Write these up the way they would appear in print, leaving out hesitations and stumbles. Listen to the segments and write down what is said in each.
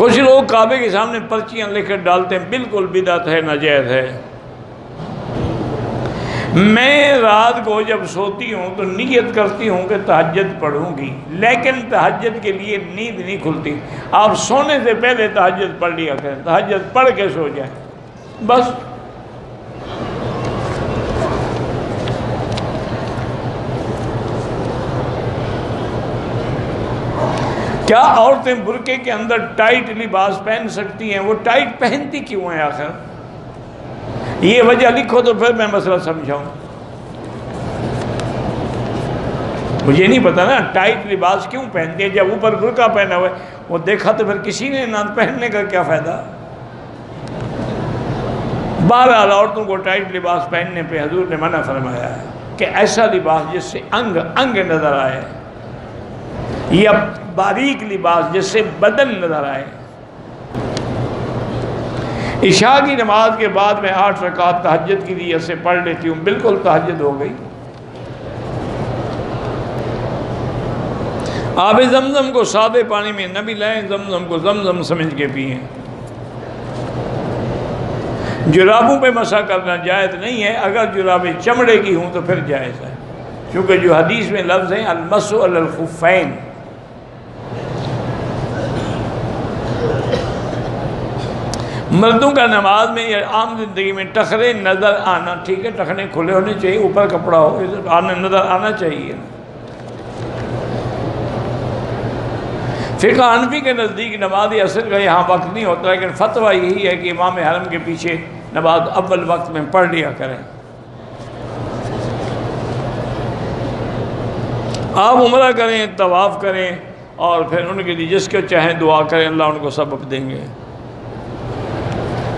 کچھ لوگ کعبے کے سامنے پرچیاں لکھ کر ڈالتے ہیں، بالکل بدعت ہے، ناجائز ہے۔ میں رات کو جب سوتی ہوں تو نیت کرتی ہوں کہ تہجد پڑھوں گی، لیکن تہجد کے لیے نیند نہیں کھلتی۔ آپ سونے سے پہلے تہجد پڑھ لیا کریں، تہجد پڑھ کے سو جائیں بس۔ کیا عورتیں برقعے کے اندر ٹائٹ لباس پہن سکتی ہیں؟ وہ ٹائٹ پہنتی کیوں ہیں آخر؟ یہ وجہ لکھو تو پھر میں مسئلہ سمجھاؤں۔ مجھے نہیں پتا نا ٹائٹ لباس کیوں پہنتی ہیں، جب اوپر برقعہ پہنا ہوا ہے وہ دیکھا تو پھر کسی نے نہ پہننے کا کیا فائدہ؟ بہرحال عورتوں کو ٹائٹ لباس پہننے پہ حضور نے منع فرمایا ہے کہ ایسا لباس جس سے انگ انگ نظر آئے، یا باریک لباس جس سے بدن نظر آئے۔ عشاء کی نماز کے بعد میں 8 رکعت تہجد کی نیت سے پڑھ لیتی ہوں، بالکل تہجد ہو گئی۔ آب زمزم کو سادے پانی میں نہ ملائیں، زمزم کو زمزم سمجھ کے پئیں۔ جرابوں پہ مسح کرنا جائز نہیں ہے، اگر جرابیں چمڑے کی ہوں تو پھر جائز ہے، کیونکہ جو حدیث میں لفظ ہیں المسح علی الخفین۔ مردوں کا نماز میں یا عام زندگی میں ٹخنے نظر آنا ٹھیک ہے، ٹخنے کھلے ہونے چاہیے، اوپر کپڑا ہو، نظر آنا چاہیے۔ فقہ حنفی کے نزدیک نماز عصر کا یہاں وقت نہیں ہوتا، لیکن فتویٰ یہی ہے کہ امام حرم کے پیچھے نماز اول وقت میں پڑھ لیا کریں۔ آپ عمرہ کریں، طواف کریں، اور پھر ان کے لیے جس کو چاہیں دعا کریں، اللہ ان کو سبب دیں گے۔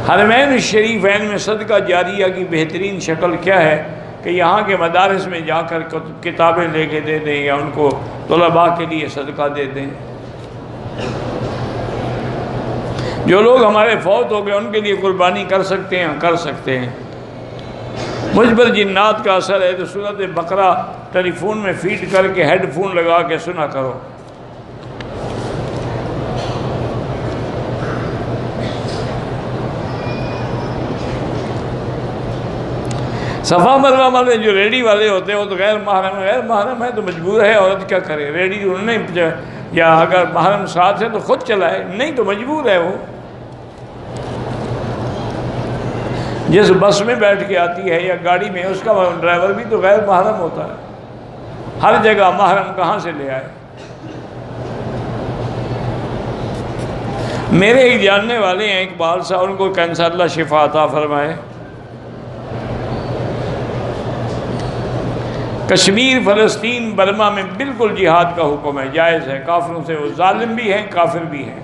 حرمین شریفین میں صدقہ جاریہ کی بہترین شکل کیا ہے کہ یہاں کے مدارس میں جا کر کتابیں لے کے دے دیں، یا ان کو طلباء کے لیے صدقہ دے دیں۔ جو لوگ ہمارے فوت ہو گئے ان کے لیے قربانی کر سکتے ہیں، کر سکتے ہیں۔ مجھ پر جنات کا اثر ہے تو سورۃ بقرہ ٹیلی فون میں فیڈ کر کے ہیڈ فون لگا کے سنا کرو۔ صفا مروہ والے جو ریڈی والے ہوتے ہیں وہ تو غیر محرم ہے تو مجبور ہے، عورت کیا کرے؟ ریڈی انہوں نے، یا اگر محرم ساتھ ہے تو خود چلائے، نہیں تو مجبور ہے۔ وہ جس بس میں بیٹھ کے آتی ہے یا گاڑی میں، اس کا ڈرائیور بھی تو غیر محرم ہوتا ہے۔ ہر جگہ محرم کہاں سے لے آئے؟ میرے ایک جاننے والے ہیں اقبال صاحب، ان کو کینسر، اللہ شفا عطا فرمائے۔ کشمیر، فلسطین، برما میں بالکل جہاد کا حکم ہے، جائز ہے، کافروں سے وہ ظالم بھی ہیں، کافر بھی ہیں۔